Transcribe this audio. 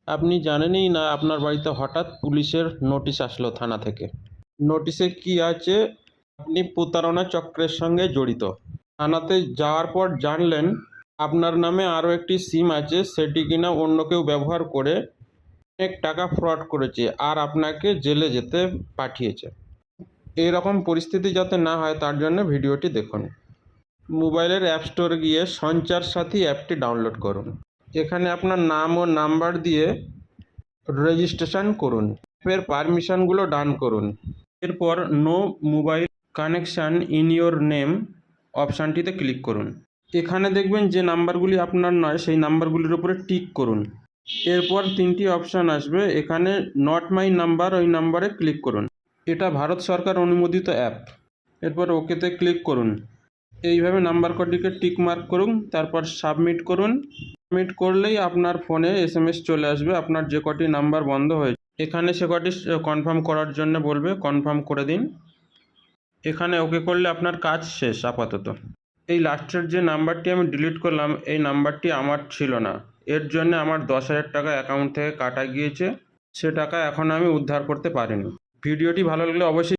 আপনি জানেনই না আপনার বাড়িতে হঠাৎ পুলিশের নোটিশ আসলো থানা থেকে। নোটিশে কি আছে, আপনি প্রতারণা চক্রের সঙ্গে জড়িত। থানাতে যাওয়ার পর জানলেন আপনার নামে আরও একটি সিম আছে, সেটি কিনা অন্য কেউ ব্যবহার করে অনেক টাকা ফ্রড করেছে আর আপনাকে জেলে যেতে পাঠিয়েছে। এইরকম পরিস্থিতি যাতে না হয় তার জন্য ভিডিওটি দেখুন। মোবাইলের অ্যাপ স্টোরে গিয়ে সঞ্চার সাথী অ্যাপটি ডাউনলোড করুন। এখানে আপনার নাম ও নাম্বার দিয়ে রেজিস্ট্রেশন করুন। অ্যাপের পারমিশনগুলো ডান করুন। এরপর no mobile connection in your name অপশানটিতে ক্লিক করুন। এখানে দেখবেন যে নাম্বারগুলি আপনার নয় সেই নাম্বারগুলির উপরে টিক করুন। এরপর 3টি অপশান আসবে, এখানে নট মাই নাম্বার ওই নাম্বারে ক্লিক করুন। এটা ভারত সরকার অনুমোদিত অ্যাপ। এরপর ওকেতে ক্লিক করুন। এইভাবে নাম্বার কটিকে টিক মার্ক করুন, তারপর সাবমিট করুন। সাবমিট করলেই আপনার ফোনে SMS চলে আসবে আপনার যে কটি নাম্বার বন্ধ হয়েছে। এখানে সে কটি কনফার্ম করার জন্য বলবে, কনফার্ম করে দিন। এখানে ওকে করলে আপনার কাজ শেষ আপাতত। এই লাস্টের যে নাম্বারটি আমি ডিলিট করলাম এই নাম্বারটি আমার ছিল না, এর জন্য আমার 10,000 টাকা অ্যাকাউন্ট থেকে কাটা গিয়েছে। সে টাকা এখন আমি উদ্ধার করতে পারিনি। ভিডিওটি ভালো লাগলে অবশ্যই